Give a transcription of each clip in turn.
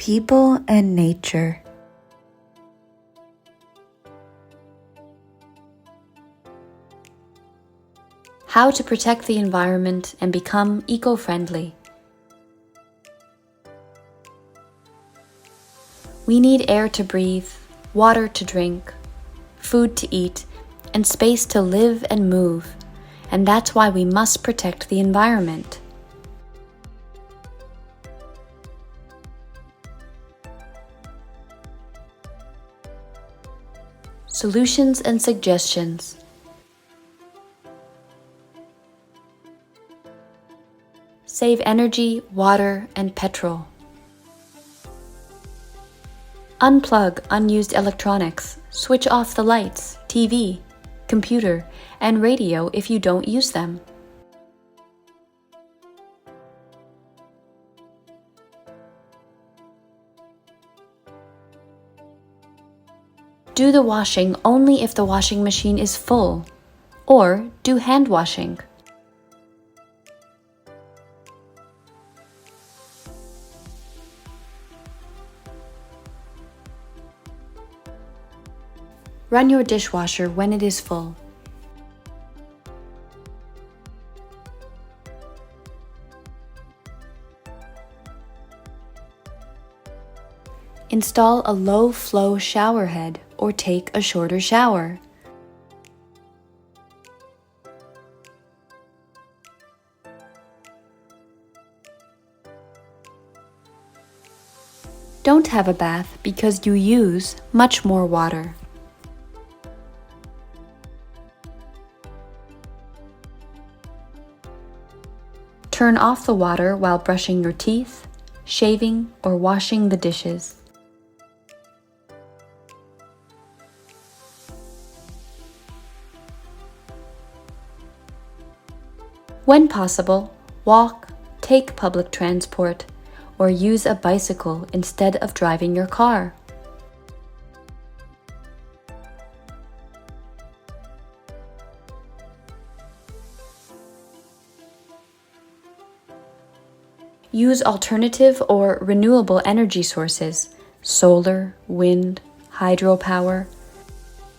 People and nature. How to protect the environment and become eco-friendly. We need air to breathe, water to drink, food to eat, and space to live and move, and that's why we must protect the environment. Solutions and suggestions. Save energy, water, and petrol. Unplug unused electronics. Switch off the lights, TV, computer, and radio if you don't use them. Do the washing only if the washing machine is full, or do hand washing. Run your dishwasher when it is full. Install a low-flow showerhead or take a shorter shower. Don't have a bath because you use much more water. Turn off the water while brushing your teeth, shaving, or washing the dishes. When possible, walk, take public transport, or use a bicycle instead of driving your car. Use alternative or renewable energy sources, solar, wind, hydropower.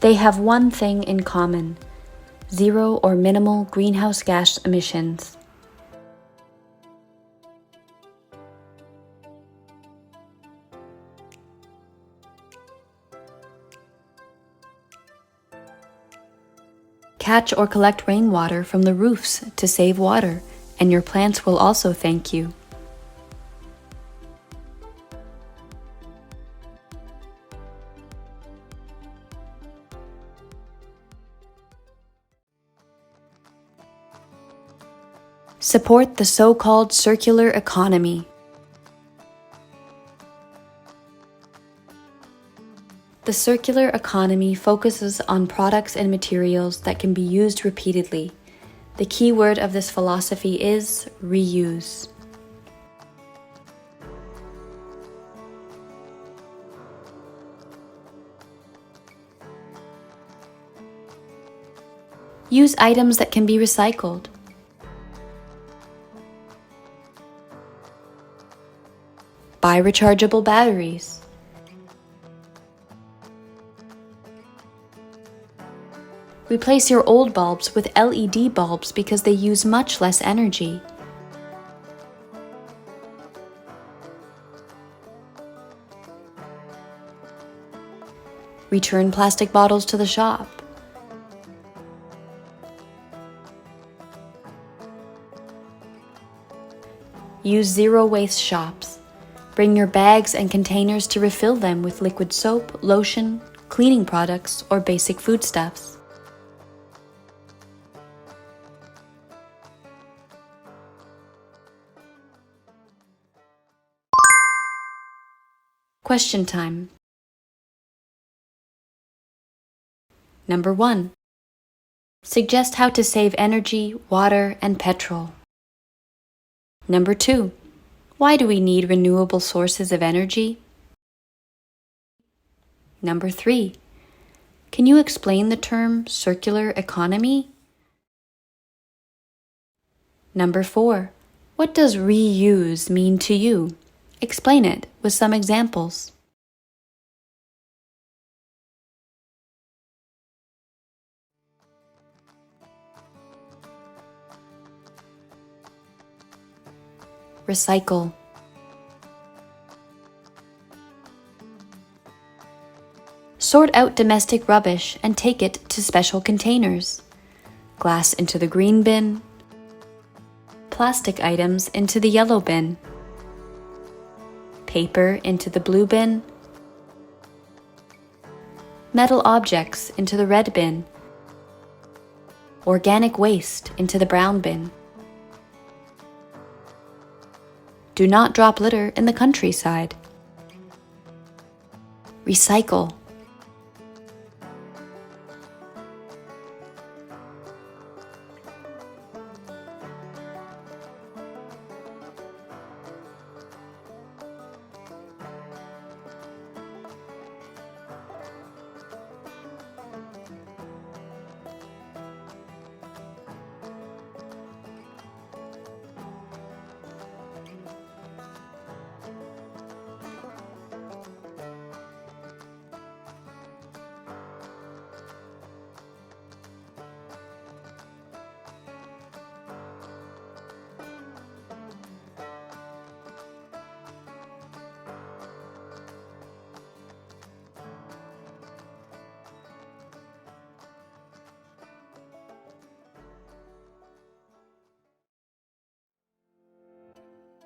They have one thing in common: zero or minimal greenhouse gas emissions. Catch or collect rainwater from the roofs to save water, and your plants will also thank you. Support the so-called circular economy. The circular economy focuses on products and materials that can be used repeatedly. The key word of this philosophy is reuse. Use items that can be recycled. Buy rechargeable batteries. Replace your old bulbs with LED bulbs because they use much less energy. Return plastic bottles to the shop. Use zero-waste shops. Bring your bags and containers to refill them with liquid soap, lotion, cleaning products, or basic foodstuffs. Question time. Number 1. Suggest how to save energy, water, and petrol. Number 2. Why do we need renewable sources of energy? Number 3. Can you explain the term circular economy? Number 4. What does reuse mean to you? Explain it with some examples. Recycle. Sort out domestic rubbish and take it to special containers. Glass into the green bin. Plastic items into the yellow bin. Paper into the blue bin. Metal objects into the red bin. Organic waste into the brown bin. Do not drop litter in the countryside. Recycle.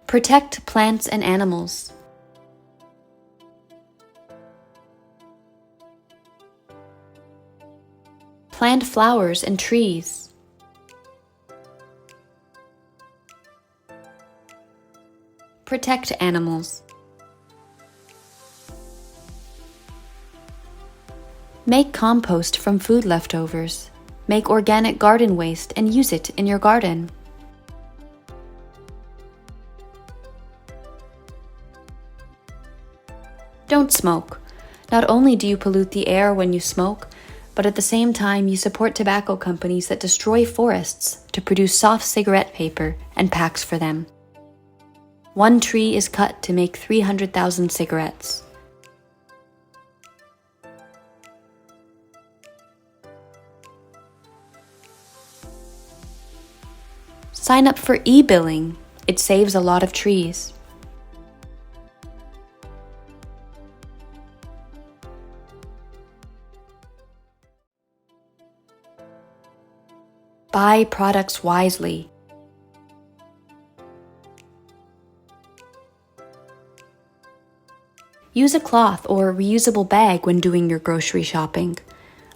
Protect plants and animals. Plant flowers and trees. Protect animals. Make compost from food leftovers. Make organic garden waste and use it in your garden. Don't smoke. Not only do you pollute the air when you smoke, but at the same time you support tobacco companies that destroy forests to produce soft cigarette paper and packs for them. One tree is cut to make 300,000 cigarettes. Sign up for e-billing. It saves a lot of trees. Buy products wisely. Use a cloth or reusable bag when doing your grocery shopping.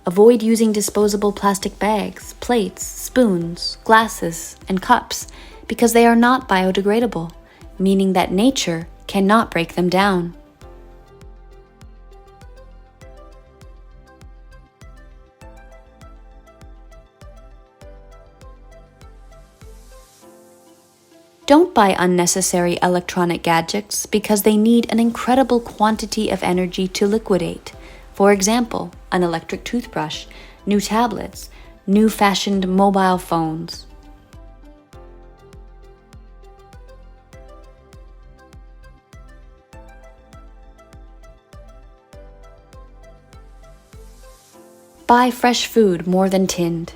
Avoid using disposable plastic bags, plates, spoons, glasses, and cups because they are not biodegradable, meaning that nature cannot break them down. Don't buy unnecessary electronic gadgets because they need an incredible quantity of energy to liquidate. For example, an electric toothbrush, new tablets, new-fashioned mobile phones. Buy fresh food more than tinned.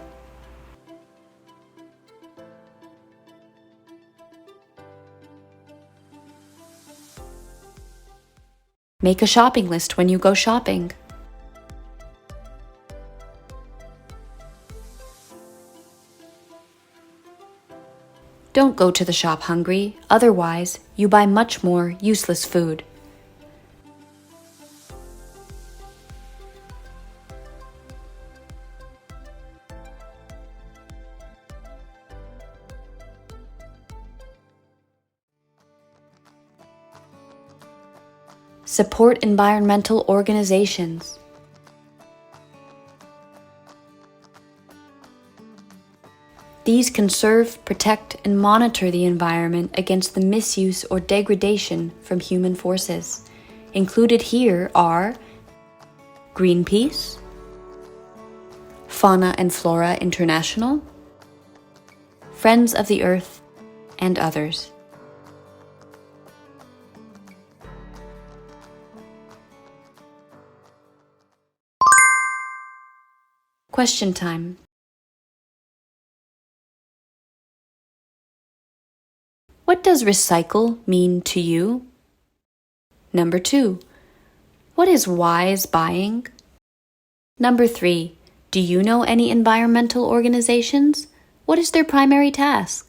Make a shopping list when you go shopping. Don't go to the shop hungry, otherwise you buy much more useless food. Support environmental organizations. These conserve, protect, and monitor the environment against the misuse or degradation from human forces. Included here are Greenpeace, Fauna and Flora International, Friends of the Earth, and others. Question time. What does recycle mean to you? Number 2. What is wise buying? Number 3. Do you know any environmental organizations? What is their primary task?